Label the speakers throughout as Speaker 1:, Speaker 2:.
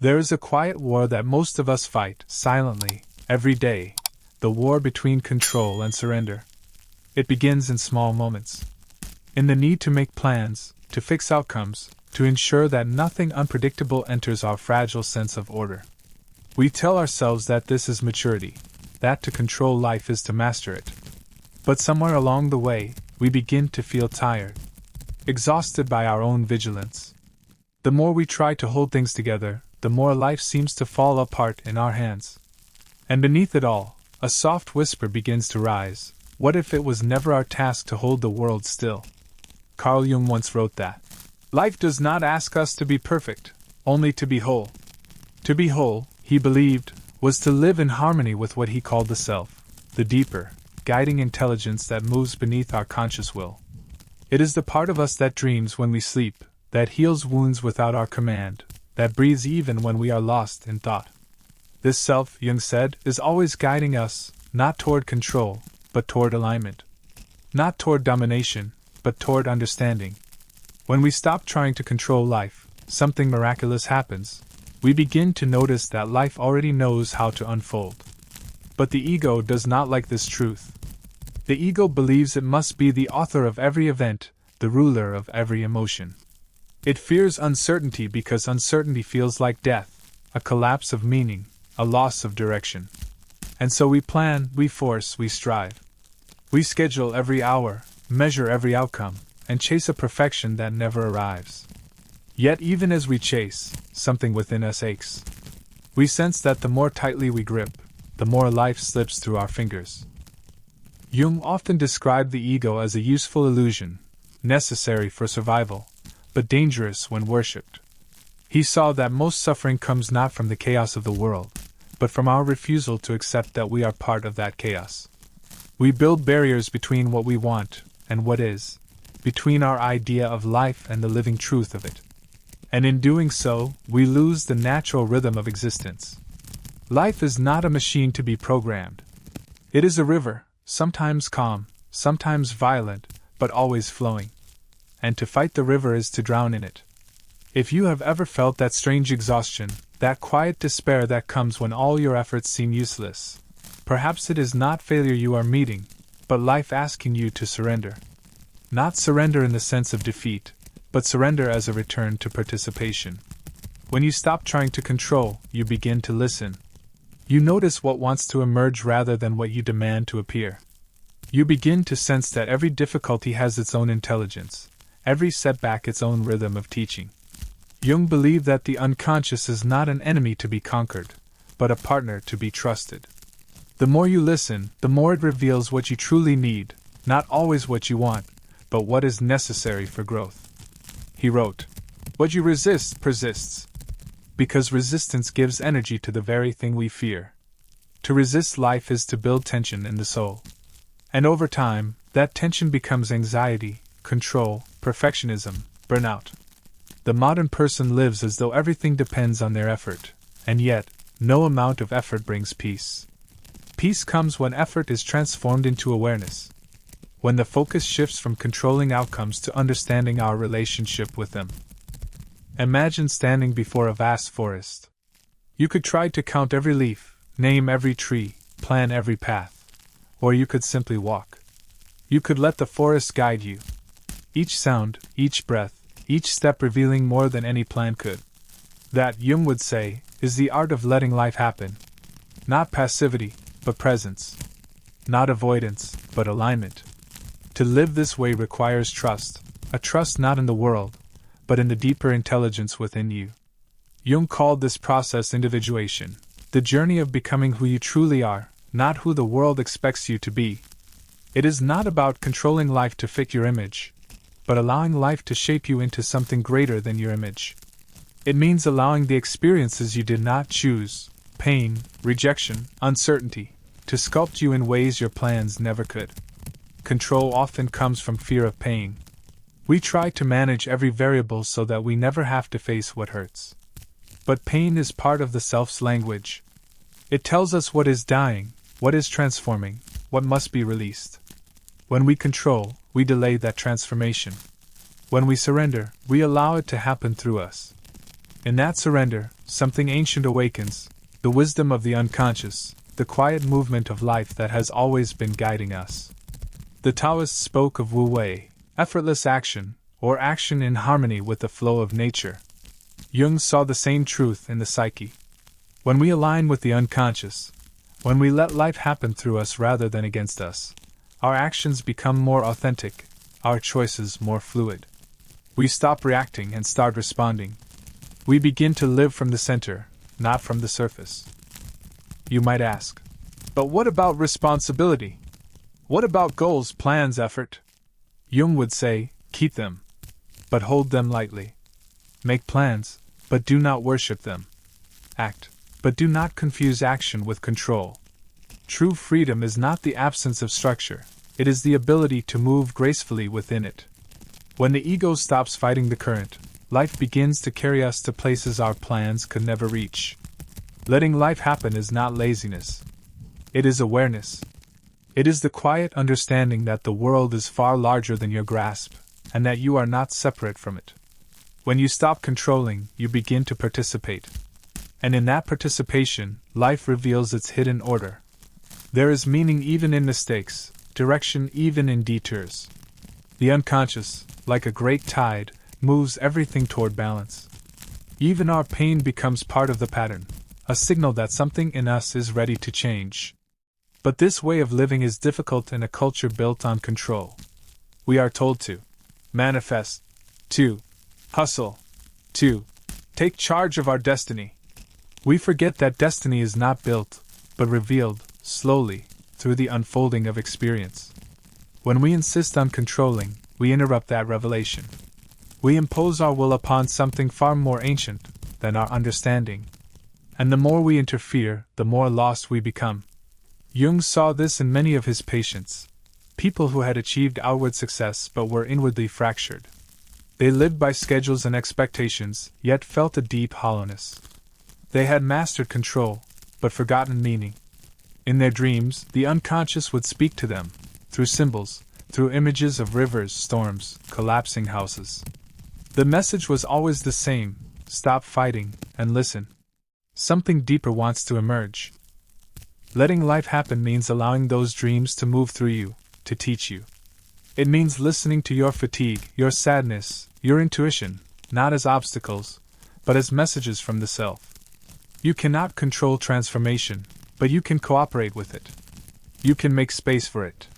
Speaker 1: There is a quiet war that most of us fight, silently, every day, the war between control and surrender. It begins in small moments. In the need to make plans, to fix outcomes, to ensure that nothing unpredictable enters our fragile sense of order. We tell ourselves that this is maturity, that to control life is to master it. But somewhere along the way, we begin to feel tired, exhausted by our own vigilance. The more we try to hold things together, the more life seems to fall apart in our hands. And beneath it all, a soft whisper begins to rise. What if it was never our task to hold the world still? Carl Jung once wrote that life does not ask us to be perfect, only to be whole. To be whole, he believed, was to live in harmony with what he called the self, the deeper, guiding intelligence that moves beneath our conscious will. It is the part of us that dreams when we sleep, that heals wounds without our command, that breathes even when we are lost in thought. This self, Jung said, is always guiding us, not toward control, but toward alignment. Not toward domination, but toward understanding. When we stop trying to control life, something miraculous happens. We begin to notice that life already knows how to unfold. But the ego does not like this truth. The ego believes it must be the author of every event, the ruler of every emotion. It fears uncertainty because uncertainty feels like death, a collapse of meaning, a loss of direction. And so we plan, we force, we strive. We schedule every hour, measure every outcome, and chase a perfection that never arrives. Yet even as we chase, something within us aches. We sense that the more tightly we grip, the more life slips through our fingers. Jung often described the ego as a useful illusion, necessary for survival, but dangerous when worshipped. He saw that most suffering comes not from the chaos of the world, but from our refusal to accept that we are part of that chaos. We build barriers between what we want and what is, between our idea of life and the living truth of it. And in doing so, we lose the natural rhythm of existence. Life is not a machine to be programmed. It is a river, sometimes calm, sometimes violent, but always flowing. And to fight the river is to drown in it. If you have ever felt that strange exhaustion, that quiet despair that comes when all your efforts seem useless, perhaps it is not failure you are meeting, but life asking you to surrender. Not surrender in the sense of defeat, but surrender as a return to participation. When you stop trying to control, you begin to listen. You notice what wants to emerge rather than what you demand to appear. You begin to sense that every difficulty has its own intelligence, every setback its own rhythm of teaching. Jung believed that the unconscious is not an enemy to be conquered, but a partner to be trusted. The more you listen, the more it reveals what you truly need, not always what you want, but what is necessary for growth. He wrote, "What you resist persists, because resistance gives energy to the very thing we fear. To resist life is to build tension in the soul. And over time, that tension becomes anxiety, control, perfectionism, burnout. The modern person lives as though everything depends on their effort, and yet, no amount of effort brings peace. Peace comes when effort is transformed into awareness. When the focus shifts from controlling outcomes to understanding our relationship with them. Imagine standing before a vast forest. You could try to count every leaf, name every tree, plan every path. Or you could simply walk. You could let the forest guide you. Each sound, each breath, each step revealing more than any plan could. That, Jung would say, is the art of letting life happen. Not passivity, but presence. Not avoidance, but alignment. To live this way requires trust, a trust not in the world, but in the deeper intelligence within you. Jung called this process individuation, the journey of becoming who you truly are, not who the world expects you to be. It is not about controlling life to fit your image, but allowing life to shape you into something greater than your image. It means allowing the experiences you did not choose, pain, rejection, uncertainty, to sculpt you in ways your plans never could. Control often comes from fear of pain. We try to manage every variable so that we never have to face what hurts. But pain is part of the self's language. It tells us what is dying, what is transforming, what must be released. When we control, we delay that transformation. When we surrender, we allow it to happen through us. In that surrender, something ancient awakens, the wisdom of the unconscious, the quiet movement of life that has always been guiding us. The Taoists spoke of Wu Wei, effortless action, or action in harmony with the flow of nature. Jung saw the same truth in the psyche. When we align with the unconscious, when we let life happen through us rather than against us, our actions become more authentic, our choices more fluid. We stop reacting and start responding. We begin to live from the center, not from the surface. You might ask, but what about responsibility? What about goals, plans, effort? Jung would say, keep them, but hold them lightly. Make plans, but do not worship them. Act, but do not confuse action with control. True freedom is not the absence of structure, it is the ability to move gracefully within it. When the ego stops fighting the current, life begins to carry us to places our plans could never reach. Letting life happen is not laziness. It is awareness. It is the quiet understanding that the world is far larger than your grasp, and that you are not separate from it. When you stop controlling, you begin to participate. And in that participation, life reveals its hidden order. There is meaning even in mistakes, direction even in detours. The unconscious, like a great tide, moves everything toward balance. Even our pain becomes part of the pattern, a signal that something in us is ready to change. But this way of living is difficult in a culture built on control. We are told to manifest, to hustle, to take charge of our destiny. We forget that destiny is not built, but revealed, slowly, through the unfolding of experience. When we insist on controlling, we interrupt that revelation. We impose our will upon something far more ancient than our understanding. And the more we interfere, the more lost we become. Jung saw this in many of his patients, people who had achieved outward success but were inwardly fractured. They lived by schedules and expectations, yet felt a deep hollowness. They had mastered control, but forgotten meaning. In their dreams, the unconscious would speak to them, through symbols, through images of rivers, storms, collapsing houses. The message was always the same: stop fighting, and listen. Something deeper wants to emerge. Letting life happen means allowing those dreams to move through you, to teach you. It means listening to your fatigue, your sadness, your intuition, not as obstacles, but as messages from the self. You cannot control transformation, but you can cooperate with it. You can make space for it.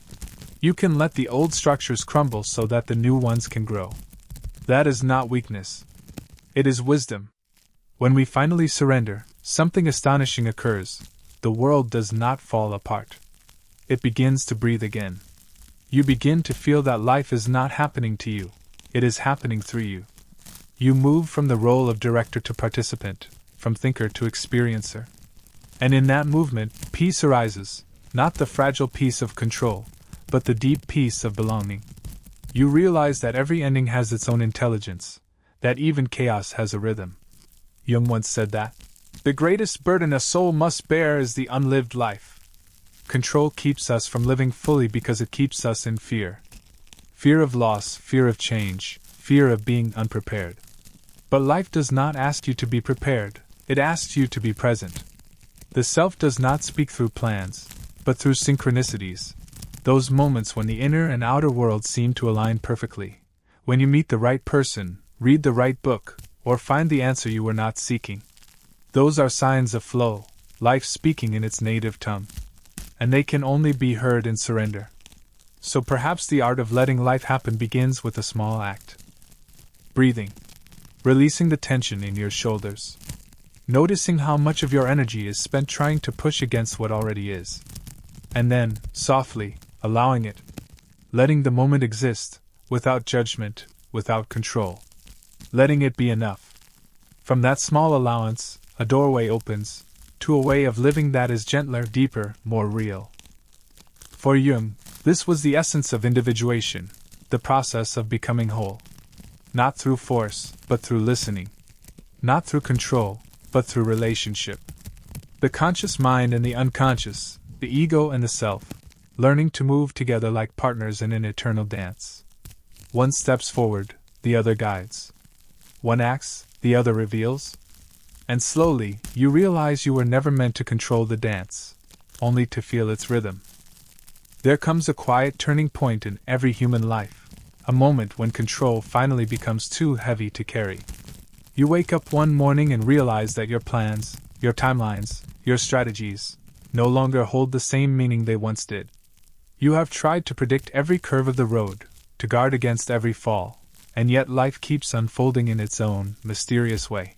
Speaker 1: You can let the old structures crumble so that the new ones can grow. That is not weakness. It is wisdom. When we finally surrender, something astonishing occurs. The world does not fall apart. It begins to breathe again. You begin to feel that life is not happening to you, it is happening through you. You move from the role of director to participant, from thinker to experiencer. And in that movement, peace arises, not the fragile peace of control, but the deep peace of belonging. You realize that every ending has its own intelligence, that even chaos has a rhythm. Jung once said that the greatest burden a soul must bear is the unlived life. Control keeps us from living fully because it keeps us in fear. Fear of loss, fear of change, fear of being unprepared. But life does not ask you to be prepared, it asks you to be present. The self does not speak through plans, but through synchronicities. Those moments when the inner and outer world seem to align perfectly. When you meet the right person, read the right book, or find the answer you were not seeking. Those are signs of flow, life speaking in its native tongue. And they can only be heard in surrender. So perhaps the art of letting life happen begins with a small act. Breathing. Releasing the tension in your shoulders. Noticing how much of your energy is spent trying to push against what already is. And then, softly, allowing it. Letting the moment exist, without judgment, without control. Letting it be enough. From that small allowance, a doorway opens to a way of living that is gentler, deeper, more real. For Jung, this was the essence of individuation, the process of becoming whole. Not through force, but through listening. Not through control, but through relationship. The conscious mind and the unconscious, the ego and the self, learning to move together like partners in an eternal dance. One steps forward, the other guides. One acts, the other reveals. And slowly, you realize you were never meant to control the dance, only to feel its rhythm. There comes a quiet turning point in every human life, a moment when control finally becomes too heavy to carry. You wake up one morning and realize that your plans, your timelines, your strategies, no longer hold the same meaning they once did. You have tried to predict every curve of the road, to guard against every fall, and yet life keeps unfolding in its own mysterious way.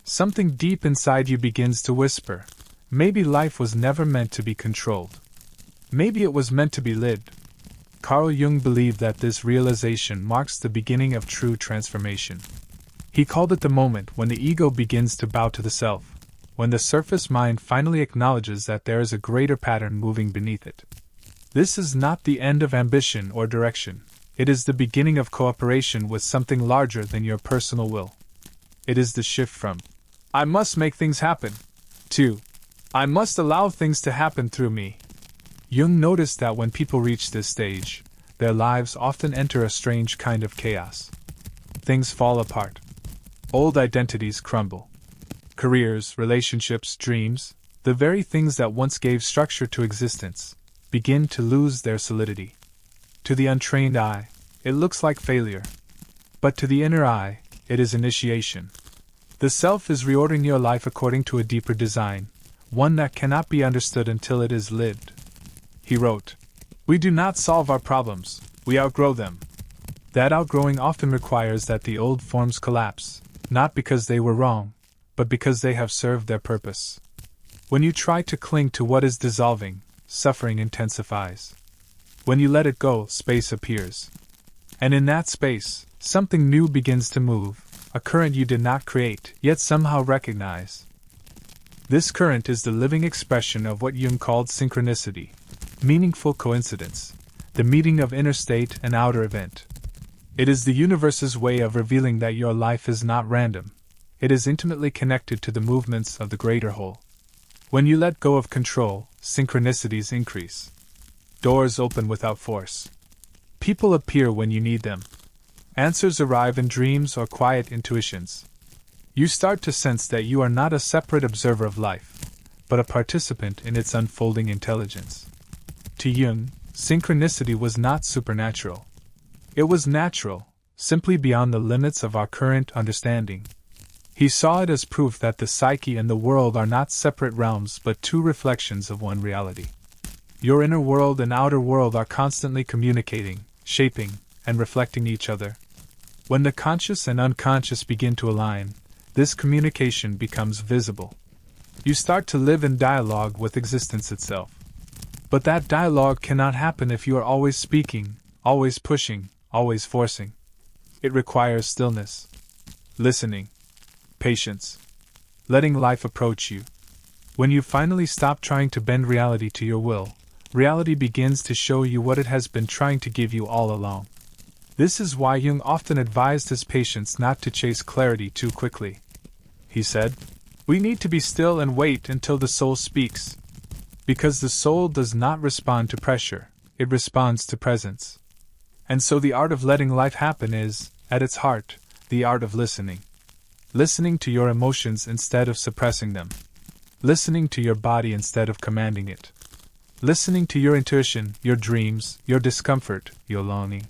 Speaker 1: Something deep inside you begins to whisper, maybe life was never meant to be controlled. Maybe it was meant to be lived. Carl Jung believed that this realization marks the beginning of true transformation. He called it the moment when the ego begins to bow to the self, when the surface mind finally acknowledges that there is a greater pattern moving beneath it. This is not the end of ambition or direction. It is the beginning of cooperation with something larger than your personal will. It is the shift from, I must make things happen, to, I must allow things to happen through me. Jung noticed that when people reach this stage, their lives often enter a strange kind of chaos. Things fall apart. Old identities crumble. Careers, relationships, dreams, the very things that once gave structure to existence, begin to lose their solidity. To the untrained eye, it looks like failure. But to the inner eye, it is initiation. The self is reordering your life according to a deeper design, one that cannot be understood until it is lived. He wrote, "We do not solve our problems, we outgrow them." That outgrowing often requires that the old forms collapse, not because they were wrong, but because they have served their purpose. When you try to cling to what is dissolving, suffering intensifies. When you let it go, space appears. And in that space, something new begins to move, a current you did not create, yet somehow recognize. This current is the living expression of what Jung called synchronicity, meaningful coincidence, the meeting of inner state and outer event. It is the universe's way of revealing that your life is not random. It is intimately connected to the movements of the greater whole. When you let go of control, synchronicities increase. Doors open without force. People appear when you need them. Answers arrive in dreams or quiet intuitions. You start to sense that you are not a separate observer of life, but a participant in its unfolding intelligence. To Jung, synchronicity was not supernatural. It was natural, simply beyond the limits of our current understanding. He saw it as proof that the psyche and the world are not separate realms but two reflections of one reality. Your inner world and outer world are constantly communicating, shaping, and reflecting each other. When the conscious and unconscious begin to align, this communication becomes visible. You start to live in dialogue with existence itself. But that dialogue cannot happen if you are always speaking, always pushing, always forcing. It requires stillness, listening, patience, letting life approach you. When you finally stop trying to bend reality to your will, reality begins to show you what it has been trying to give you all along. This is why Jung often advised his patients not to chase clarity too quickly. He said, "We need to be still and wait until the soul speaks." Because the soul does not respond to pressure, it responds to presence. And so the art of letting life happen is, at its heart, the art of listening. Listening to your emotions instead of suppressing them. Listening to your body instead of commanding it. Listening to your intuition, your dreams, your discomfort, your longing.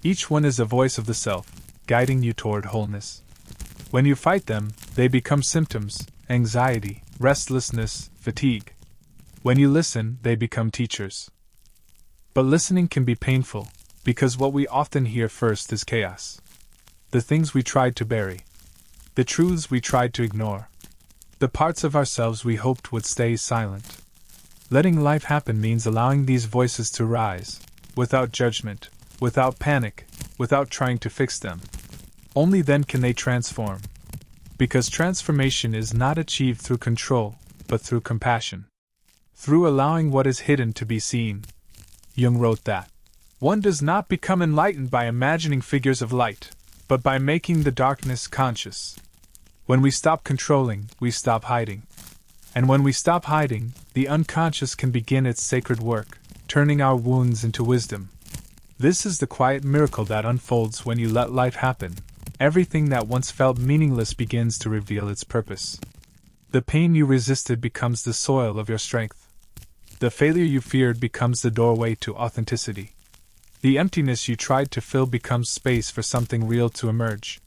Speaker 1: Each one is a voice of the self, guiding you toward wholeness. When you fight them, they become symptoms, anxiety, restlessness, fatigue. When you listen, they become teachers. But listening can be painful, because what we often hear first is chaos. The things we tried to bury. The truths we tried to ignore. The parts of ourselves we hoped would stay silent. Letting life happen means allowing these voices to rise, without judgment, without panic, without trying to fix them. Only then can they transform. Because transformation is not achieved through control, but through compassion. Through allowing what is hidden to be seen. Jung wrote that, "One does not become enlightened by imagining figures of light, but by making the darkness conscious." When we stop controlling, we stop hiding. And when we stop hiding, the unconscious can begin its sacred work, turning our wounds into wisdom. This is the quiet miracle that unfolds when you let life happen, everything that once felt meaningless begins to reveal its purpose. The pain you resisted becomes the soil of your strength. The failure you feared becomes the doorway to authenticity. The emptiness you tried to fill becomes space for something real to emerge.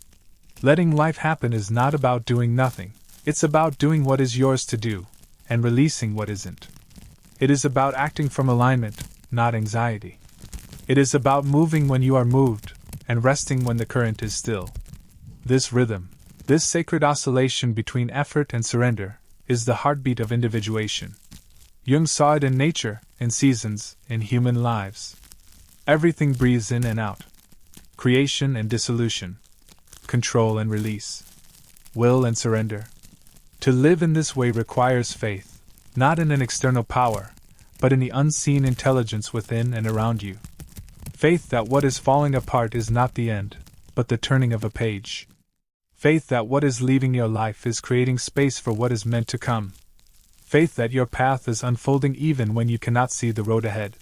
Speaker 1: Letting life happen is not about doing nothing, it's about doing what is yours to do, and releasing what isn't. It is about acting from alignment, not anxiety. It is about moving when you are moved, and resting when the current is still. This rhythm, this sacred oscillation between effort and surrender, is the heartbeat of individuation. Jung saw it in nature, in seasons, in human lives. Everything breathes in and out. Creation and dissolution. Control and release. Will and surrender. To live in this way requires faith, not in an external power, but in the unseen intelligence within and around you. Faith that what is falling apart is not the end, but the turning of a page. Faith that what is leaving your life is creating space for what is meant to come. Faith that your path is unfolding even when you cannot see the road ahead.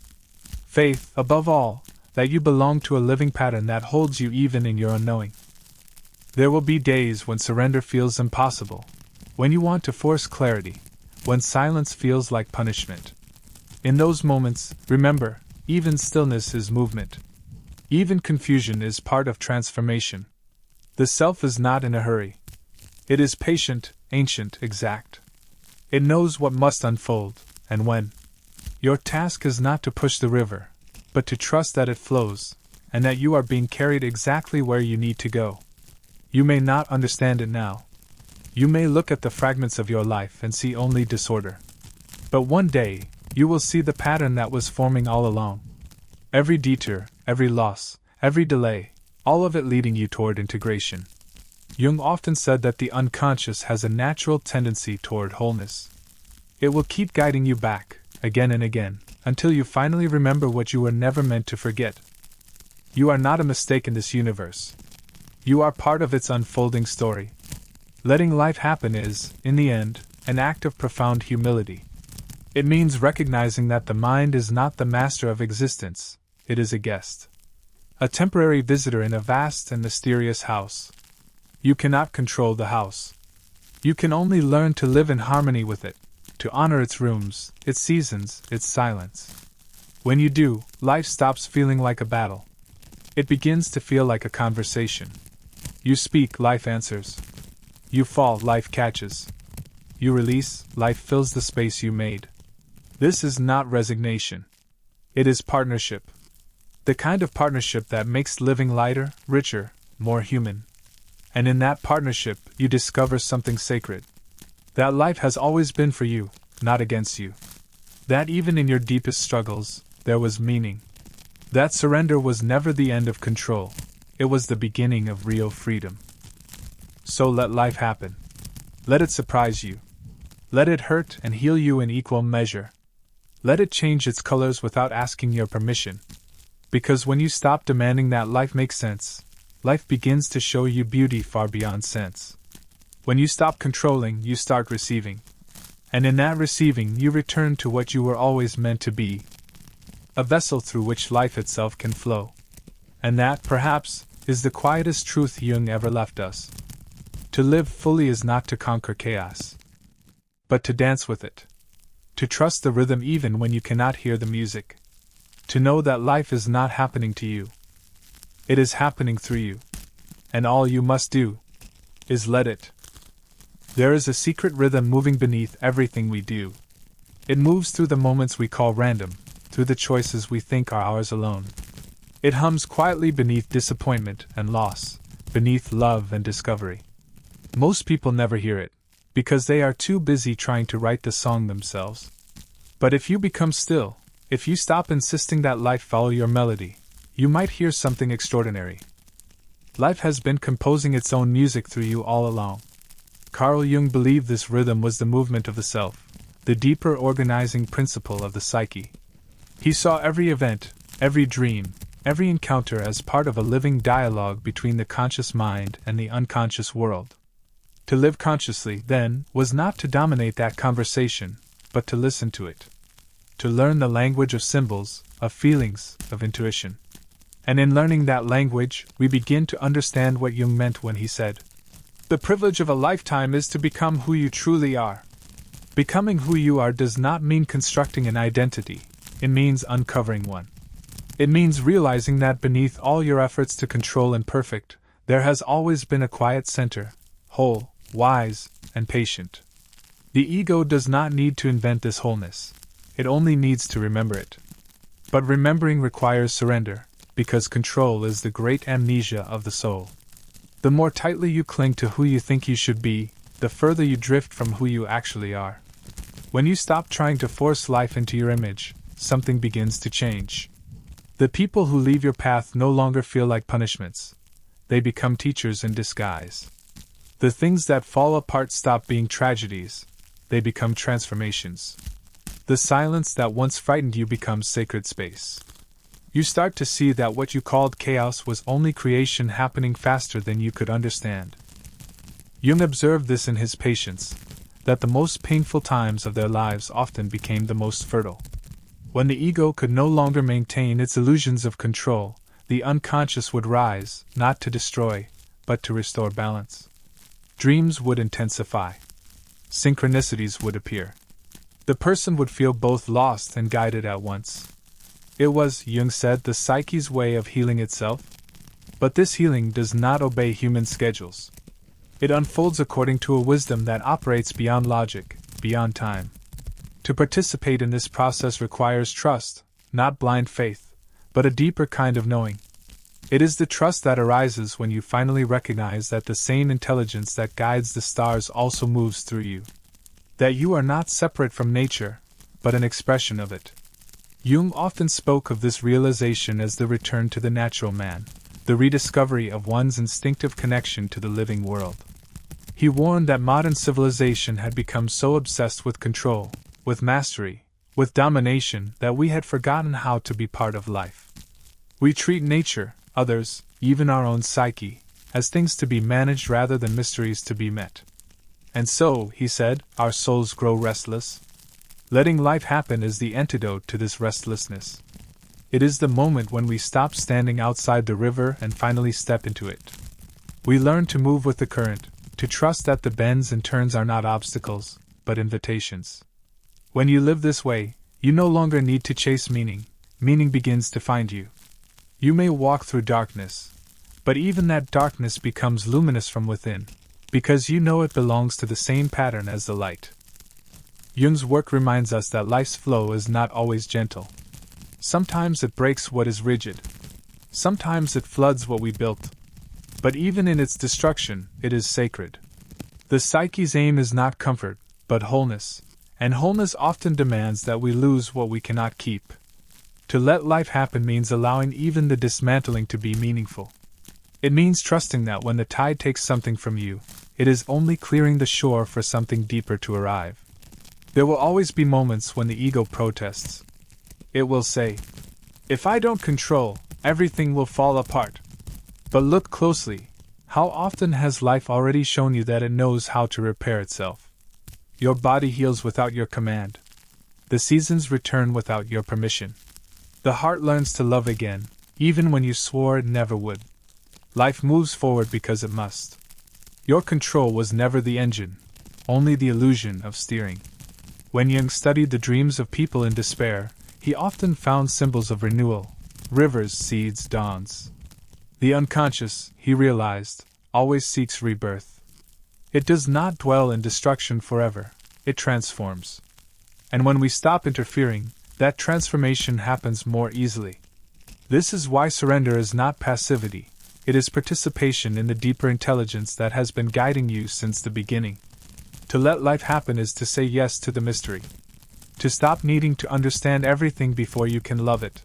Speaker 1: Faith, above all, that you belong to a living pattern that holds you even in your unknowing. There will be days when surrender feels impossible, when you want to force clarity, when silence feels like punishment. In those moments, remember, even stillness is movement. Even confusion is part of transformation. The self is not in a hurry. It is patient, ancient, exact. It knows what must unfold, and when. Your task is not to push the river, but to trust that it flows, and that you are being carried exactly where you need to go. You may not understand it now. You may look at the fragments of your life and see only disorder. But one day, you will see the pattern that was forming all along. Every detour, every loss, every delay, all of it leading you toward integration. Jung often said that the unconscious has a natural tendency toward wholeness. It will keep guiding you back, again and again, until you finally remember what you were never meant to forget. You are not a mistake in this universe. You are part of its unfolding story. Letting life happen is, in the end, an act of profound humility. It means recognizing that the mind is not the master of existence, it is a guest. A temporary visitor in a vast and mysterious house. You cannot control the house. You can only learn to live in harmony with it, to honor its rooms, its seasons, its silence. When you do, life stops feeling like a battle. It begins to feel like a conversation. You speak, life answers. You fall, life catches. You release, life fills the space you made. This is not resignation. It is partnership. The kind of partnership that makes living lighter, richer, more human. And in that partnership, you discover something sacred. That life has always been for you, not against you. That even in your deepest struggles, there was meaning. That surrender was never the end of control. It was the beginning of real freedom. So let life happen. Let it surprise you. Let it hurt and heal you in equal measure. Let it change its colors without asking your permission. Because when you stop demanding that life makes sense, life begins to show you beauty far beyond sense. When you stop controlling, you start receiving. And in that receiving, you return to what you were always meant to be. A vessel through which life itself can flow. And that, perhaps, is the quietest truth Jung ever left us. To live fully is not to conquer chaos, but to dance with it. To trust the rhythm even when you cannot hear the music. To know that life is not happening to you. It is happening through you. And all you must do is let it. There is a secret rhythm moving beneath everything we do. It moves through the moments we call random, through the choices we think are ours alone. It hums quietly beneath disappointment and loss, beneath love and discovery. Most people never hear it, because they are too busy trying to write the song themselves. But if you become still, if you stop insisting that life follow your melody, you might hear something extraordinary. Life has been composing its own music through you all along. Carl Jung believed this rhythm was the movement of the self, the deeper organizing principle of the psyche. He saw every event, every dream, every encounter as part of a living dialogue between the conscious mind and the unconscious world. To live consciously, then, was not to dominate that conversation, but to listen to it. To learn the language of symbols, of feelings, of intuition. And in learning that language, we begin to understand what Jung meant when he said, "The privilege of a lifetime is to become who you truly are." Becoming who you are does not mean constructing an identity, it means uncovering one. It means realizing that beneath all your efforts to control and perfect, there has always been a quiet center, whole, wise, and patient. The ego does not need to invent this wholeness, it only needs to remember it. But remembering requires surrender, because control is the great amnesia of the soul. The more tightly you cling to who you think you should be, the further you drift from who you actually are. When you stop trying to force life into your image, something begins to change. The people who leave your path no longer feel like punishments. They become teachers in disguise. The things that fall apart stop being tragedies. They become transformations. The silence that once frightened you becomes sacred space. You start to see that what you called chaos was only creation happening faster than you could understand. Jung observed this in his patients, that the most painful times of their lives often became the most fertile. When the ego could no longer maintain its illusions of control, the unconscious would rise, not to destroy, but to restore balance. Dreams would intensify. Synchronicities would appear. The person would feel both lost and guided at once. It was, Jung said, the psyche's way of healing itself. But this healing does not obey human schedules. It unfolds according to a wisdom that operates beyond logic, beyond time. To participate in this process requires trust, not blind faith, but a deeper kind of knowing. It is the trust that arises when you finally recognize that the same intelligence that guides the stars also moves through you. That you are not separate from nature, but an expression of it. Jung often spoke of this realization as the return to the natural man, the rediscovery of one's instinctive connection to the living world. He warned that modern civilization had become so obsessed with control, with mastery, with domination that we had forgotten how to be part of life. We treat nature, others, even our own psyche, as things to be managed rather than mysteries to be met. And so, he said, our souls grow restless. Letting life happen is the antidote to this restlessness. It is the moment when we stop standing outside the river and finally step into it. We learn to move with the current, to trust that the bends and turns are not obstacles, but invitations. When you live this way, you no longer need to chase meaning. Meaning begins to find you. You may walk through darkness, but even that darkness becomes luminous from within, because you know it belongs to the same pattern as the light. Jung's work reminds us that life's flow is not always gentle. Sometimes it breaks what is rigid. Sometimes it floods what we built. But even in its destruction, it is sacred. The psyche's aim is not comfort, but wholeness, and wholeness often demands that we lose what we cannot keep. To let life happen means allowing even the dismantling to be meaningful. It means trusting that when the tide takes something from you, it is only clearing the shore for something deeper to arrive. There will always be moments when the ego protests. It will say, "If I don't control, everything will fall apart." But look closely. How often has life already shown you that it knows how to repair itself? Your body heals without your command. The seasons return without your permission. The heart learns to love again, even when you swore it never would. Life moves forward because it must. Your control was never the engine, only the illusion of steering. When Jung studied the dreams of people in despair, he often found symbols of renewal: rivers, seeds, dawns. The unconscious, he realized, always seeks rebirth. It does not dwell in destruction forever, it transforms. And when we stop interfering, that transformation happens more easily. This is why surrender is not passivity, it is participation in the deeper intelligence that has been guiding you since the beginning. To let life happen is to say yes to the mystery. To stop needing to understand everything before you can love it.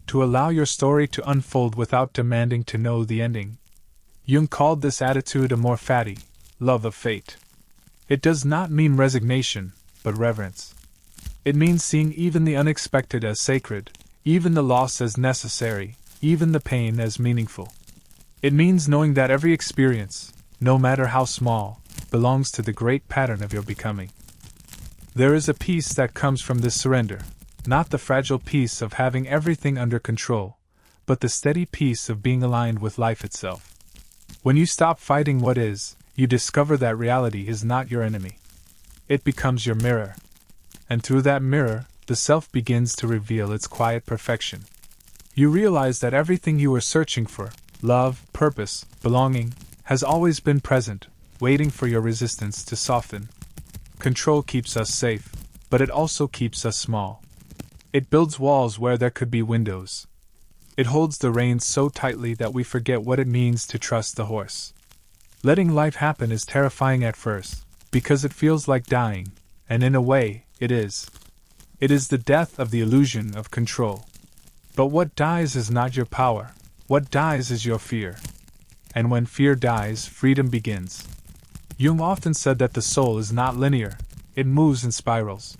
Speaker 1: To allow your story to unfold without demanding to know the ending. Jung called this attitude a more fatty love of fate. It does not mean resignation, but reverence. It means seeing even the unexpected as sacred, even the loss as necessary, even the pain as meaningful. It means knowing that every experience, no matter how small, belongs to the great pattern of your becoming. There is a peace that comes from this surrender, not the fragile peace of having everything under control, but the steady peace of being aligned with life itself. When you stop fighting what is, you discover that reality is not your enemy. It becomes your mirror. And through that mirror, the self begins to reveal its quiet perfection. You realize that everything you were searching for, love, purpose, belonging, has always been present, waiting for your resistance to soften. Control keeps us safe, but it also keeps us small. It builds walls where there could be windows. It holds the reins so tightly that we forget what it means to trust the horse. Letting life happen is terrifying at first, because it feels like dying, and in a way, it is. It is the death of the illusion of control. But what dies is not your power, what dies is your fear. And when fear dies, freedom begins. Jung often said that the soul is not linear, it moves in spirals.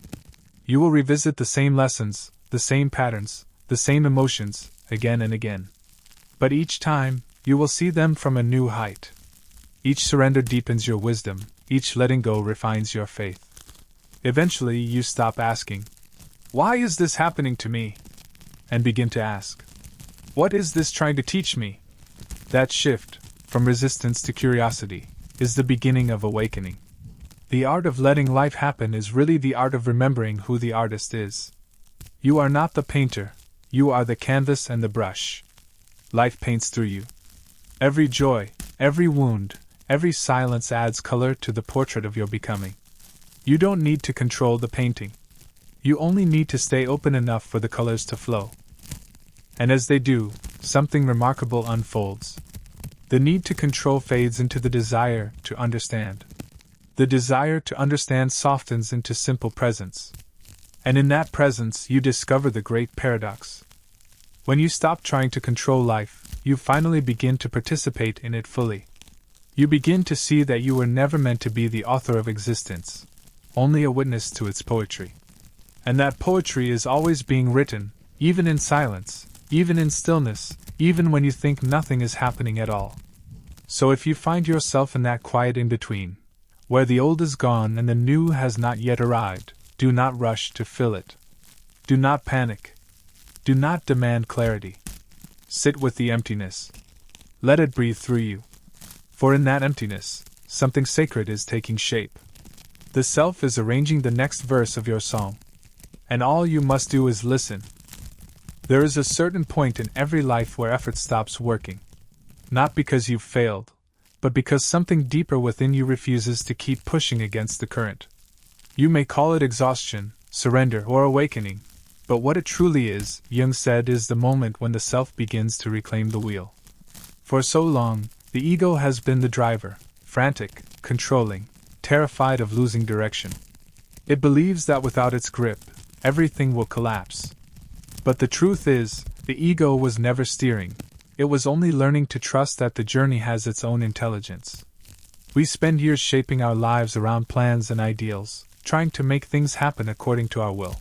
Speaker 1: You will revisit the same lessons, the same patterns, the same emotions, again and again. But each time, you will see them from a new height. Each surrender deepens your wisdom, each letting go refines your faith. Eventually, you stop asking, "Why is this happening to me?" and begin to ask, "What is this trying to teach me?" That shift, from resistance to curiosity, is the beginning of awakening. The art of letting life happen is really the art of remembering who the artist is. You are not the painter, you are the canvas and the brush. Life paints through you. Every joy, every wound, every silence adds color to the portrait of your becoming. You don't need to control the painting. You only need to stay open enough for the colors to flow. And as they do, something remarkable unfolds. The need to control fades into the desire to understand. The desire to understand softens into simple presence. And in that presence, you discover the great paradox. When you stop trying to control life, you finally begin to participate in it fully. You begin to see that you were never meant to be the author of existence, only a witness to its poetry. And that poetry is always being written, even in silence, even in stillness, even when you think nothing is happening at all. So if you find yourself in that quiet in-between, where the old is gone and the new has not yet arrived, do not rush to fill it. Do not panic. Do not demand clarity. Sit with the emptiness. Let it breathe through you. For in that emptiness, something sacred is taking shape. The self is arranging the next verse of your song. And all you must do is listen. There is a certain point in every life where effort stops working. Not because you've failed, but because something deeper within you refuses to keep pushing against the current. You may call it exhaustion, surrender, or awakening, but what it truly is, Jung said, is the moment when the self begins to reclaim the wheel. For so long, the ego has been the driver, frantic, controlling, terrified of losing direction. It believes that without its grip, everything will collapse. But the truth is, the ego was never steering. It was only learning to trust that the journey has its own intelligence. We spend years shaping our lives around plans and ideals, trying to make things happen according to our will.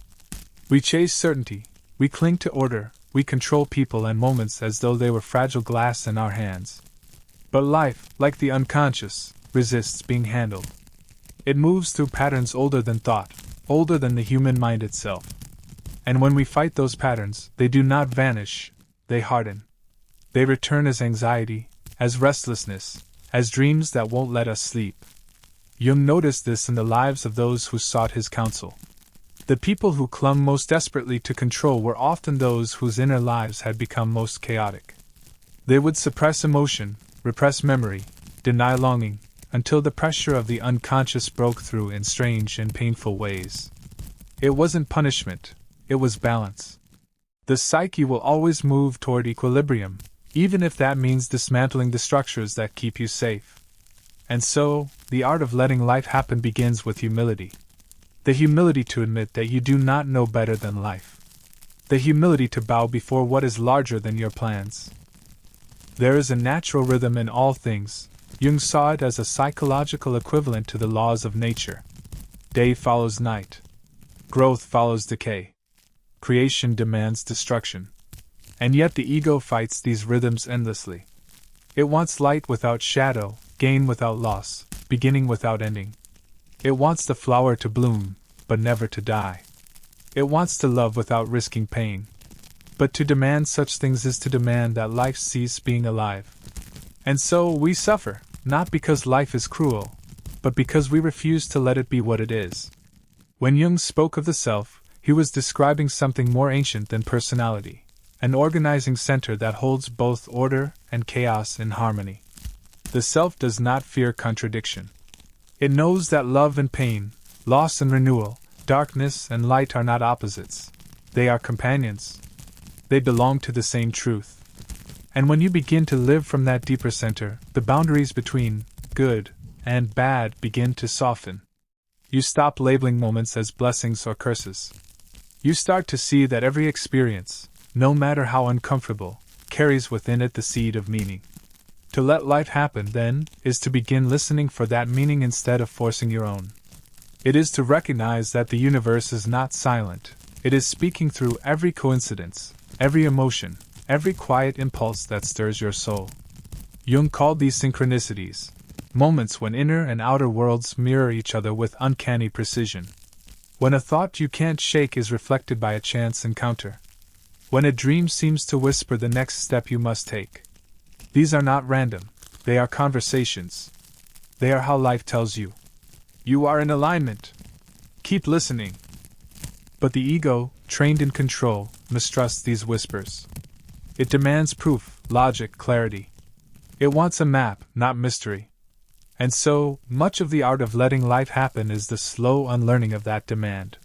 Speaker 1: We chase certainty, we cling to order, we control people and moments as though they were fragile glass in our hands. But life, like the unconscious, resists being handled. It moves through patterns older than thought, older than the human mind itself. And when we fight those patterns, they do not vanish, they harden. They return as anxiety, as restlessness, as dreams that won't let us sleep. Jung noticed this in the lives of those who sought his counsel. The people who clung most desperately to control were often those whose inner lives had become most chaotic. They would suppress emotion, repress memory, deny longing, until the pressure of the unconscious broke through in strange and painful ways. It wasn't punishment, it was balance. The psyche will always move toward equilibrium, even if that means dismantling the structures that keep you safe. And so, the art of letting life happen begins with humility. The humility to admit that you do not know better than life. The humility to bow before what is larger than your plans. There is a natural rhythm in all things. Jung saw it as a psychological equivalent to the laws of nature. Day follows night. Growth follows decay. Creation demands destruction. And yet the ego fights these rhythms endlessly. It wants light without shadow, gain without loss, beginning without ending. It wants the flower to bloom, but never to die. It wants to love without risking pain. But to demand such things is to demand that life cease being alive. And so we suffer, not because life is cruel, but because we refuse to let it be what it is. When Jung spoke of the self, he was describing something more ancient than personality, an organizing center that holds both order and chaos in harmony. The self does not fear contradiction. It knows that love and pain, loss and renewal, darkness and light are not opposites. They are companions. They belong to the same truth. And when you begin to live from that deeper center, the boundaries between good and bad begin to soften. You stop labeling moments as blessings or curses. You start to see that every experience, no matter how uncomfortable, carries within it the seed of meaning. To let life happen, then, is to begin listening for that meaning instead of forcing your own. It is to recognize that the universe is not silent. It is speaking through every coincidence, every emotion, every quiet impulse that stirs your soul. Jung called these synchronicities, moments when inner and outer worlds mirror each other with uncanny precision. When a thought you can't shake is reflected by a chance encounter. When a dream seems to whisper the next step you must take. These are not random, they are conversations. They are how life tells you. You are in alignment. Keep listening. But the ego, trained in control, mistrusts these whispers. It demands proof, logic, clarity. It wants a map, not mystery. And so, much of the art of letting life happen is the slow unlearning of that demand.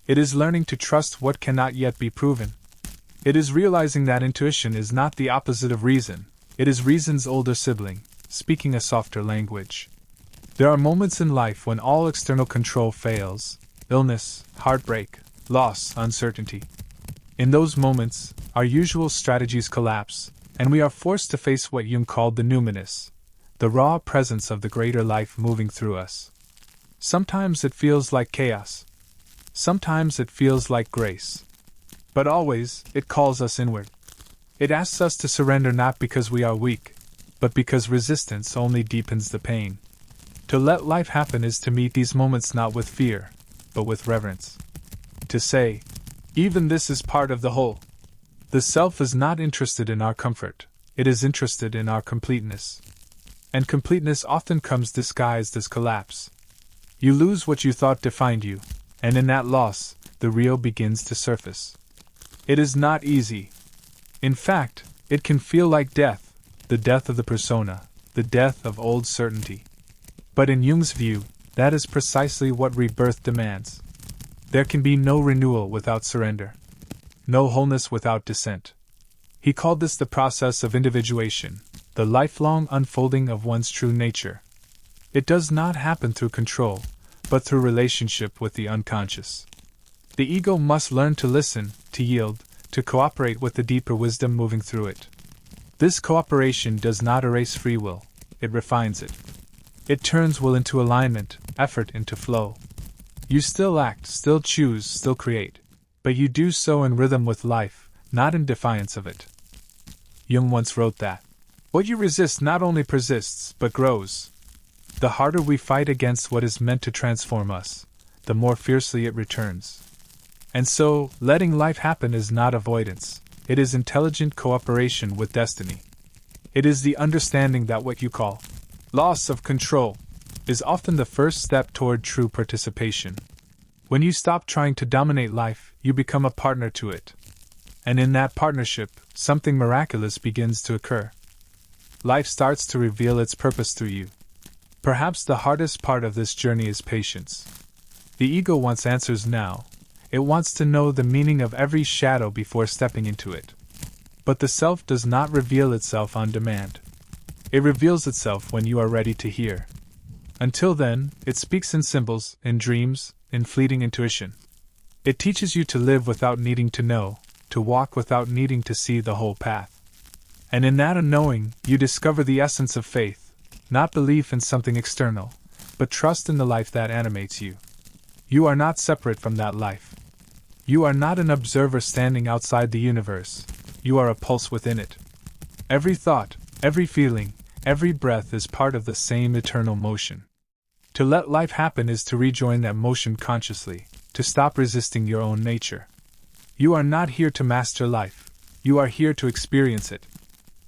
Speaker 1: It is learning to trust what cannot yet be proven. It is realizing that intuition is not the opposite of reason. It is reason's older sibling, speaking a softer language. There are moments in life when all external control fails: illness, heartbreak, loss, uncertainty. In those moments, our usual strategies collapse, and we are forced to face what Jung called the numinous, the raw presence of the greater life moving through us. Sometimes it feels like chaos. Sometimes it feels like grace. But always, it calls us inward. It asks us to surrender not because we are weak, but because resistance only deepens the pain. To let life happen is to meet these moments not with fear, but with reverence. To say, even this is part of the whole. The self is not interested in our comfort, it is interested in our completeness. And completeness often comes disguised as collapse. You lose what you thought defined you, and in that loss, the real begins to surface. It is not easy. In fact, it can feel like death, the death of the persona, the death of old certainty. But in Jung's view, that is precisely what rebirth demands. There can be no renewal without surrender, no wholeness without dissent. He called this the process of individuation, the lifelong unfolding of one's true nature. It does not happen through control, but through relationship with the unconscious. The ego must learn to listen, to yield, to cooperate with the deeper wisdom moving through it. This cooperation does not erase free will, it refines it. It turns will into alignment, effort into flow. You still act, still choose, still create, but you do so in rhythm with life, not in defiance of it. Jung once wrote that, "What you resist not only persists, but grows." The harder we fight against what is meant to transform us, the more fiercely it returns. And so, letting life happen is not avoidance, it is intelligent cooperation with destiny. It is the understanding that what you call loss of control is often the first step toward true participation. When you stop trying to dominate life, you become a partner to it. And in that partnership, something miraculous begins to occur. Life starts to reveal its purpose through you. Perhaps the hardest part of this journey is patience. The ego wants answers now. It wants to know the meaning of every shadow before stepping into it. But the self does not reveal itself on demand. It reveals itself when you are ready to hear. Until then, it speaks in symbols, in dreams, in fleeting intuition. It teaches you to live without needing to know, to walk without needing to see the whole path. And in that unknowing, you discover the essence of faith, not belief in something external, but trust in the life that animates you. You are not separate from that life. You are not an observer standing outside the universe, you are a pulse within it. Every thought, every feeling, every breath is part of the same eternal motion. To let life happen is to rejoin that motion consciously, to stop resisting your own nature. You are not here to master life, You are here to experience it.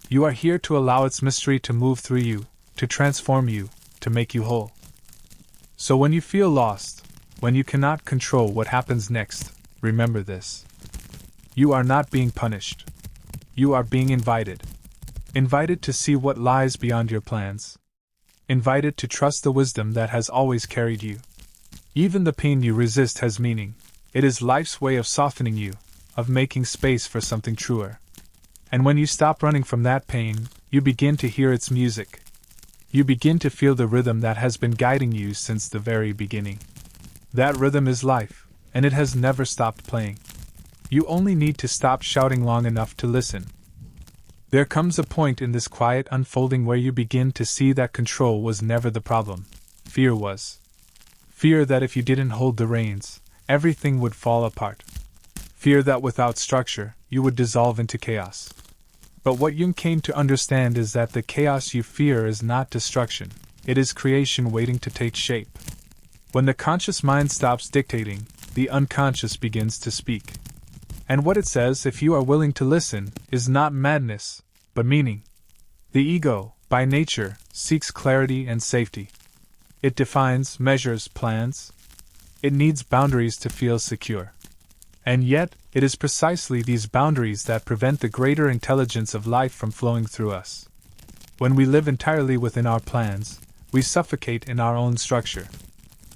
Speaker 1: You are here to allow its mystery to move through you, to transform you, to make you whole. So when you feel lost, when you cannot control what happens next, remember this. You are not being punished. You are being invited. Invited to see what lies beyond your plans. Invited to trust the wisdom that has always carried you. Even the pain you resist has meaning. It is life's way of softening you, of making space for something truer. And when you stop running from that pain, you begin to hear its music. You begin to feel the rhythm that has been guiding you since the very beginning. That rhythm is life, and it has never stopped playing. You only need to stop shouting long enough to listen. There comes a point in this quiet unfolding where you begin to see that control was never the problem. Fear was. Fear that if you didn't hold the reins, everything would fall apart. Fear that without structure, you would dissolve into chaos. But what Jung came to understand is that the chaos you fear is not destruction, it is creation waiting to take shape. When the conscious mind stops dictating, the unconscious begins to speak. And what it says, if you are willing to listen, is not madness, but meaning. The ego, by nature, seeks clarity and safety. It defines, measures, plans. It needs boundaries to feel secure. And yet, it is precisely these boundaries that prevent the greater intelligence of life from flowing through us. When we live entirely within our plans, we suffocate in our own structure.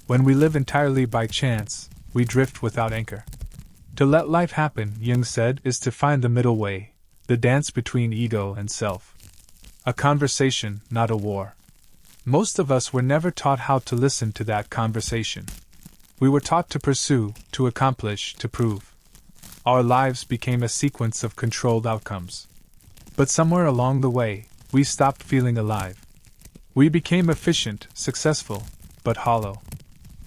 Speaker 1: When we live entirely by chance, we drift without anchor. To let life happen, Jung said, is to find the middle way, the dance between ego and self. A conversation, not a war. Most of us were never taught how to listen to that conversation. We were taught to pursue, to accomplish, to prove. Our lives became a sequence of controlled outcomes. But somewhere along the way, we stopped feeling alive. We became efficient, successful, but hollow.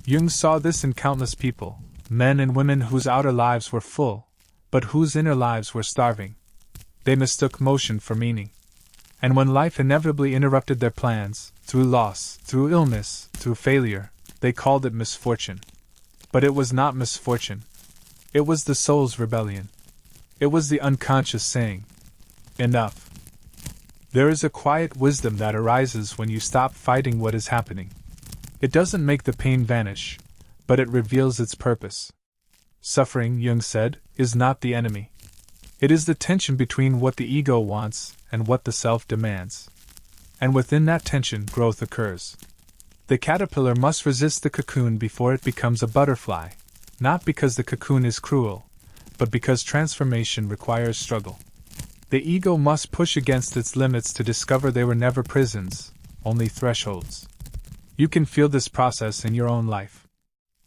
Speaker 1: Jung saw this in countless people, men and women whose outer lives were full, but whose inner lives were starving. They mistook motion for meaning. And when life inevitably interrupted their plans, through loss, through illness, through failure, they called it misfortune. But it was not misfortune. It was the soul's rebellion. It was the unconscious saying, enough. There is a quiet wisdom that arises when you stop fighting what is happening. It doesn't make the pain vanish, but it reveals its purpose. Suffering, Jung said, is not the enemy. It is the tension between what the ego wants and what the self demands. And within that tension, growth occurs. The caterpillar must resist the cocoon before it becomes a butterfly, not because the cocoon is cruel, but because transformation requires struggle. The ego must push against its limits to discover they were never prisons, only thresholds. You can feel this process in your own life.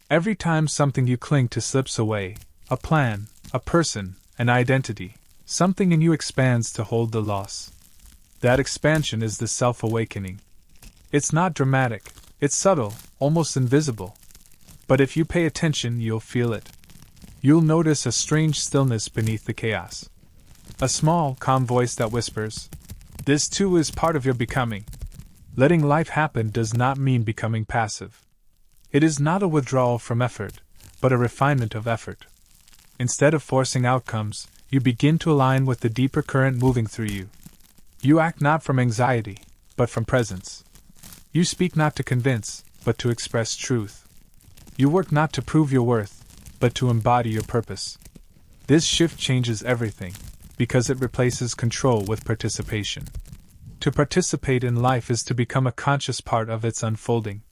Speaker 1: Every time something you cling to slips away, a plan, a person, an identity, something in you expands to hold the loss. That expansion is the self-awakening. It's not dramatic, it's subtle, almost invisible. But if you pay attention, you'll feel it. You'll notice a strange stillness beneath the chaos. A small, calm voice that whispers, "This too is part of your becoming." Letting life happen does not mean becoming passive. It is not a withdrawal from effort, but a refinement of effort. Instead of forcing outcomes, you begin to align with the deeper current moving through you. You act not from anxiety, but from presence. You speak not to convince, but to express truth. You work not to prove your worth, but to embody your purpose. This shift changes everything, because it replaces control with participation. To participate in life is to become a conscious part of its unfolding.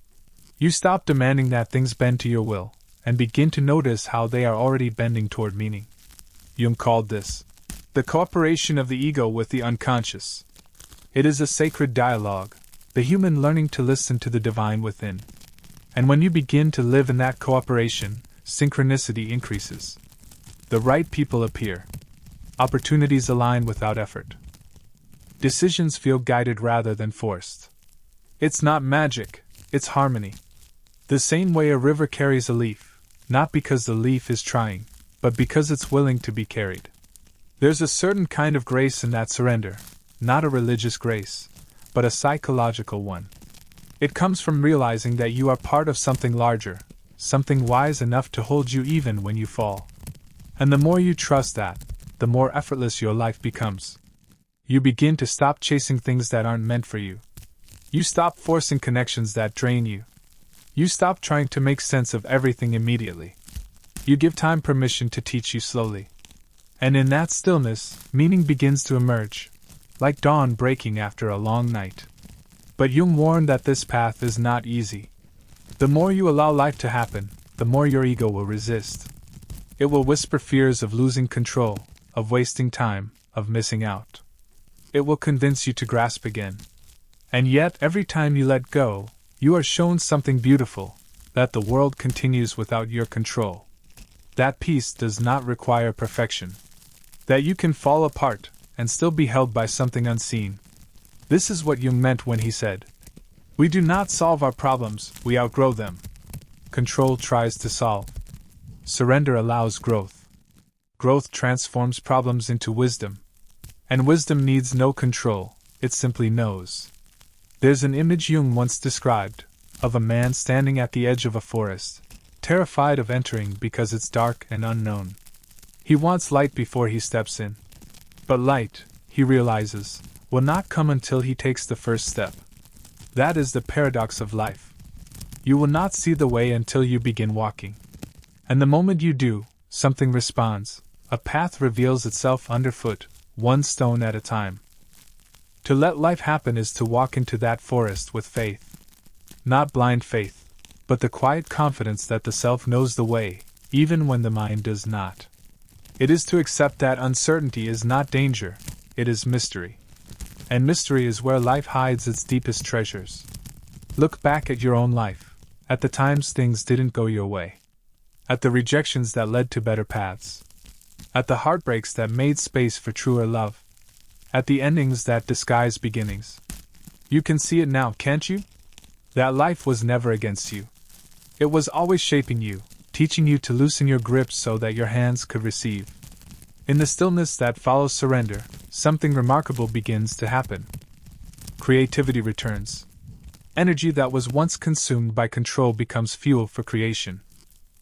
Speaker 1: You stop demanding that things bend to your will, and begin to notice how they are already bending toward meaning. Jung called this the cooperation of the ego with the unconscious. It is a sacred dialogue, the human learning to listen to the divine within. And when you begin to live in that cooperation, synchronicity increases. The right people appear. Opportunities align without effort. Decisions feel guided rather than forced. It's not magic, it's harmony. The same way a river carries a leaf, not because the leaf is trying, but because it's willing to be carried. There's a certain kind of grace in that surrender, not a religious grace, but a psychological one. It comes from realizing that you are part of something larger, something wise enough to hold you even when you fall. And the more you trust that, the more effortless your life becomes. You begin to stop chasing things that aren't meant for you. You stop forcing connections that drain you. You stop trying to make sense of everything immediately. You give time permission to teach you slowly. And in that stillness, meaning begins to emerge, like dawn breaking after a long night. But Jung warned that this path is not easy. The more you allow life to happen, the more your ego will resist. It will whisper fears of losing control, of wasting time, of missing out. It will convince you to grasp again. And yet, every time you let go, you are shown something beautiful, that the world continues without your control. That peace does not require perfection. That you can fall apart and still be held by something unseen. This is what Jung meant when he said, "We do not solve our problems, we outgrow them." Control tries to solve. Surrender allows growth. Growth transforms problems into wisdom. And wisdom needs no control, it simply knows. There's an image Jung once described, of a man standing at the edge of a forest, terrified of entering because it's dark and unknown. He wants light before he steps in. But light, he realizes, will not come until he takes the first step. That is the paradox of life. You will not see the way until you begin walking. And the moment you do, something responds. A path reveals itself underfoot, one stone at a time. To let life happen is to walk into that forest with faith. Not blind faith, but the quiet confidence that the self knows the way, even when the mind does not. It is to accept that uncertainty is not danger, it is mystery. And mystery is where life hides its deepest treasures. Look back at your own life, at the times things didn't go your way. At the rejections that led to better paths. At the heartbreaks that made space for truer love. At the endings that disguise beginnings. You can see it now, can't you? That life was never against you. It was always shaping you, teaching you to loosen your grip so that your hands could receive. In the stillness that follows surrender, something remarkable begins to happen. Creativity returns. Energy that was once consumed by control becomes fuel for creation.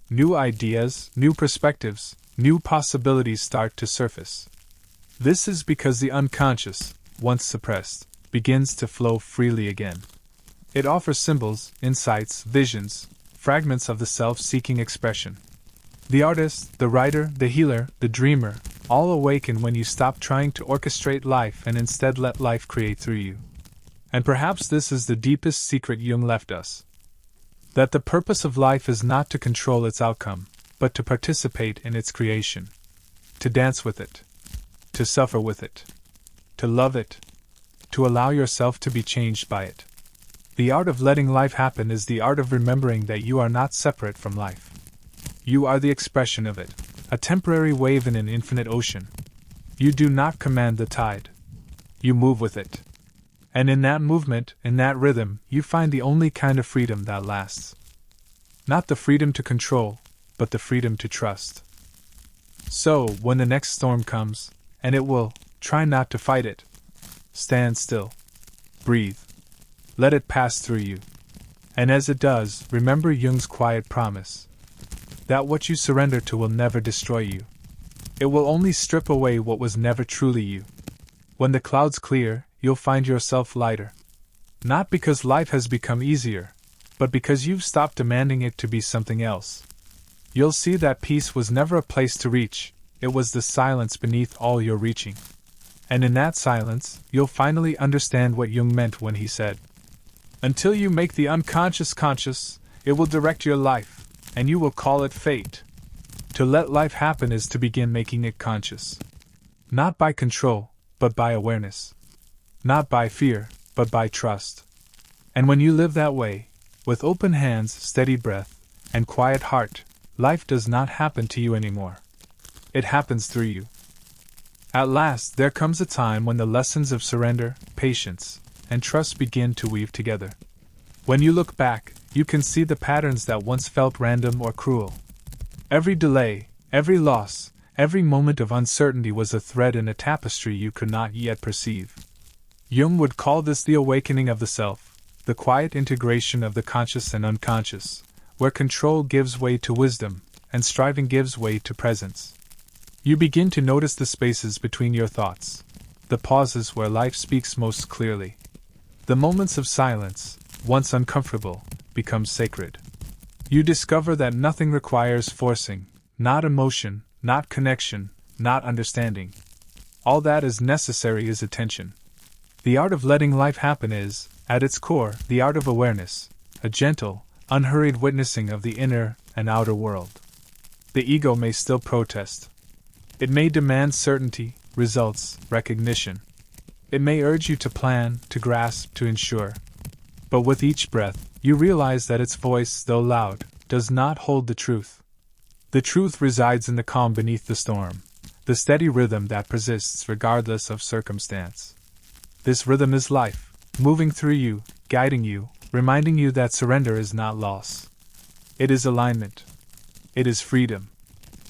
Speaker 1: New ideas, new perspectives, new possibilities start to surface. This is because the unconscious, once suppressed, begins to flow freely again. It offers symbols, insights, visions, fragments of the self seeking expression. The artist, the writer, the healer, the dreamer, all awaken when you stop trying to orchestrate life and instead let life create through you. And perhaps this is the deepest secret Jung left us. That the purpose of life is not to control its outcome, but to participate in its creation. To dance with it. To suffer with it. To love it. To allow yourself to be changed by it. The art of letting life happen is the art of remembering that you are not separate from life. You are the expression of it, a temporary wave in an infinite ocean. You do not command the tide. You move with it. And in that movement, in that rhythm, you find the only kind of freedom that lasts. Not the freedom to control, but the freedom to trust. So, when the next storm comes, and it will, try not to fight it. Stand still. Breathe. Let it pass through you. And as it does, remember Jung's quiet promise. That what you surrender to will never destroy you. It will only strip away what was never truly you. When the clouds clear, you'll find yourself lighter. Not because life has become easier, but because you've stopped demanding it to be something else. You'll see that peace was never a place to reach, it was the silence beneath all your reaching. And in that silence, you'll finally understand what Jung meant when he said, "Until you make the unconscious conscious, it will direct your life, and you will call it fate." To let life happen is to begin making it conscious. Not by control, but by awareness. Not by fear, but by trust. And when you live that way, with open hands, steady breath, and quiet heart, life does not happen to you anymore. It happens through you. At last, there comes a time when the lessons of surrender, patience, and trust begin to weave together. When you look back, you can see the patterns that once felt random or cruel. Every delay, every loss, every moment of uncertainty was a thread in a tapestry you could not yet perceive. Jung would call this the awakening of the self, the quiet integration of the conscious and unconscious, where control gives way to wisdom, and striving gives way to presence. You begin to notice the spaces between your thoughts, the pauses where life speaks most clearly. The moments of silence, once uncomfortable, become sacred. You discover that nothing requires forcing, not emotion, not connection, not understanding. All that is necessary is attention. The art of letting life happen is, at its core, the art of awareness, a gentle, unhurried witnessing of the inner and outer world. The ego may still protest. It may demand certainty, results, recognition. It may urge you to plan, to grasp, to ensure. But with each breath, you realize that its voice, though loud, does not hold the truth. The truth resides in the calm beneath the storm, the steady rhythm that persists regardless of circumstance. This rhythm is life, moving through you, guiding you, reminding you that surrender is not loss. It is alignment. It is freedom.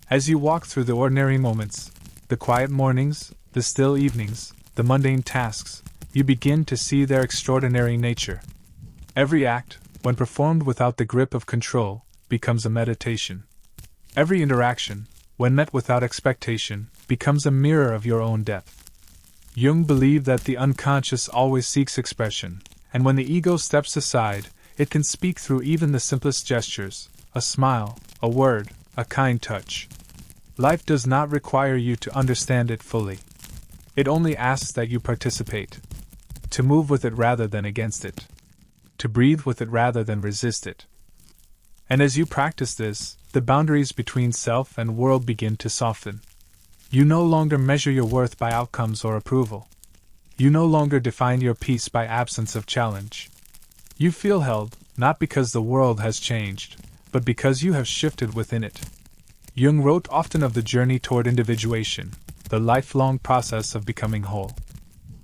Speaker 1: As you walk through the ordinary moments, the quiet mornings, the still evenings, the mundane tasks, you begin to see their extraordinary nature. Every act, when performed without the grip of control, becomes a meditation. Every interaction, when met without expectation, becomes a mirror of your own depth. Jung believed that the unconscious always seeks expression, and when the ego steps aside, it can speak through even the simplest gestures, a smile, a word, a kind touch. Life does not require you to understand it fully. It only asks that you participate, to move with it rather than against it, to breathe with it rather than resist it. And as you practice this, the boundaries between self and world begin to soften. You no longer measure your worth by outcomes or approval. You no longer define your peace by absence of challenge. You feel held, not because the world has changed, but because you have shifted within it. Jung wrote often of the journey toward individuation, the lifelong process of becoming whole.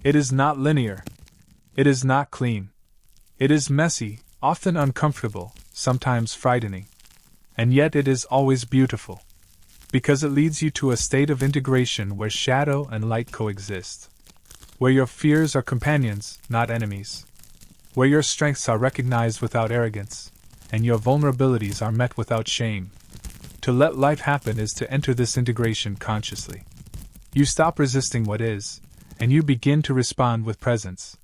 Speaker 1: It is not linear. It is not clean. It is messy, often uncomfortable, sometimes frightening. And yet it is always beautiful. Because it leads you to a state of integration where shadow and light coexist. Where your fears are companions, not enemies. Where your strengths are recognized without arrogance, and your vulnerabilities are met without shame. To let life happen is to enter this integration consciously. You stop resisting what is, and you begin to respond with presence.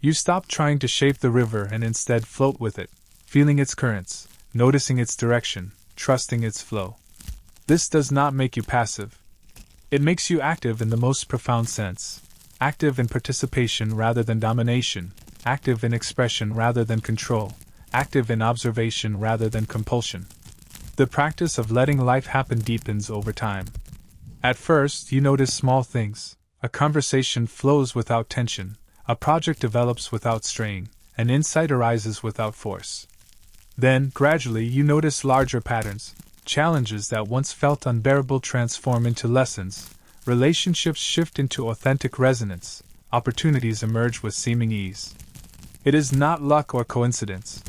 Speaker 1: You stop trying to shape the river and instead float with it, feeling its currents, noticing its direction, trusting its flow. This does not make you passive. It makes you active in the most profound sense. Active in participation rather than domination, active in expression rather than control, active in observation rather than compulsion. The practice of letting life happen deepens over time. At first, you notice small things. A conversation flows without tension, a project develops without strain, an insight arises without force. Then, gradually, you notice larger patterns. Challenges that once felt unbearable transform into lessons, relationships shift into authentic resonance, opportunities emerge with seeming ease. It is not luck or coincidence.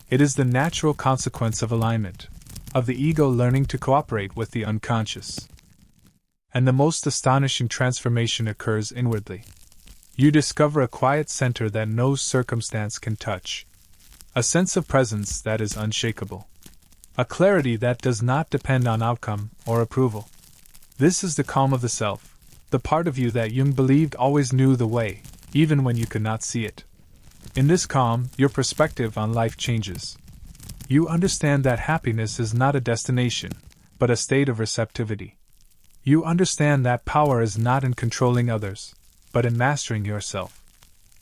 Speaker 1: It is the natural consequence of alignment, of the ego learning to cooperate with the unconscious. And the most astonishing transformation occurs inwardly. You discover a quiet center that no circumstance can touch. A sense of presence that is unshakable. A clarity that does not depend on outcome or approval. This is the calm of the self, the part of you that Jung believed always knew the way, even when you could not see it. In this calm, your perspective on life changes. You understand that happiness is not a destination, but a state of receptivity. You understand that power is not in controlling others, but in mastering yourself.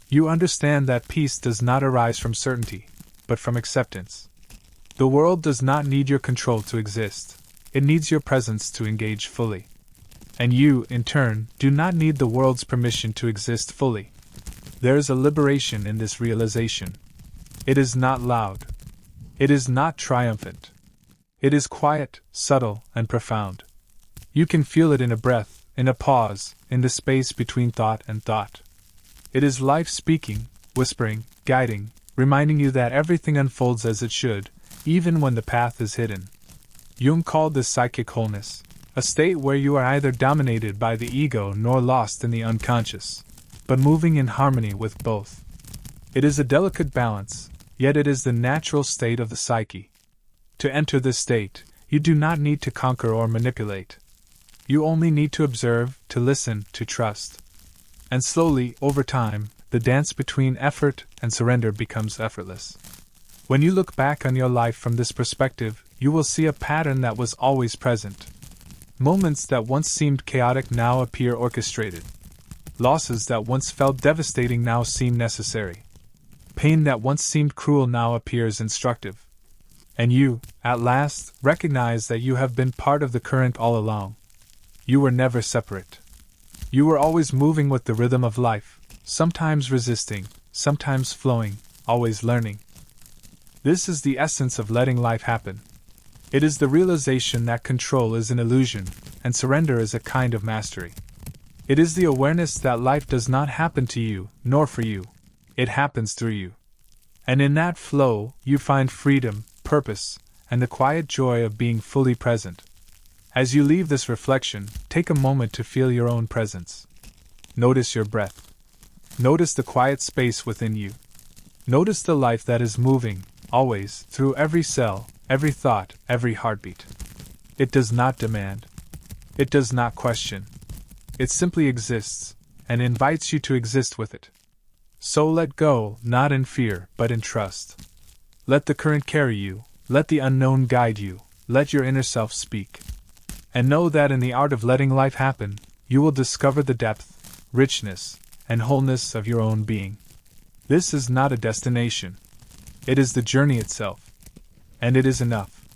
Speaker 1: You understand that peace does not arise from certainty, but from acceptance. The world does not need your control to exist, it needs your presence to engage fully. And you, in turn, do not need the world's permission to exist fully. There is a liberation in this realization. It is not loud. It is not triumphant. It is quiet, subtle, and profound. You can feel it in a breath, in a pause, in the space between thought and thought. It is life speaking, whispering, guiding, reminding you that everything unfolds as it should, even when the path is hidden. Jung called this psychic wholeness, a state where you are neither dominated by the ego nor lost in the unconscious, but moving in harmony with both. It is a delicate balance, yet it is the natural state of the psyche. To enter this state, you do not need to conquer or manipulate. You only need to observe, to listen, to trust. And slowly, over time, the dance between effort and surrender becomes effortless. When you look back on your life from this perspective, you will see a pattern that was always present. Moments that once seemed chaotic now appear orchestrated. Losses that once felt devastating now seem necessary. Pain that once seemed cruel now appears instructive. And you, at last, recognize that you have been part of the current all along. You were never separate. You were always moving with the rhythm of life, sometimes resisting, sometimes flowing, always learning. This is the essence of letting life happen. It is the realization that control is an illusion, and surrender is a kind of mastery. It is the awareness that life does not happen to you, nor for you. It happens through you. And in that flow, you find freedom, purpose, and the quiet joy of being fully present. As you leave this reflection, take a moment to feel your own presence. Notice your breath. Notice the quiet space within you. Notice the life that is moving, always, through every cell, every thought, every heartbeat. It does not demand. It does not question. It simply exists, and invites you to exist with it. So let go, not in fear, but in trust. Let the current carry you, let the unknown guide you, let your inner self speak. And know that in the art of letting life happen, you will discover the depth, richness, and wholeness of your own being. This is not a destination. It is the journey itself. And it is enough.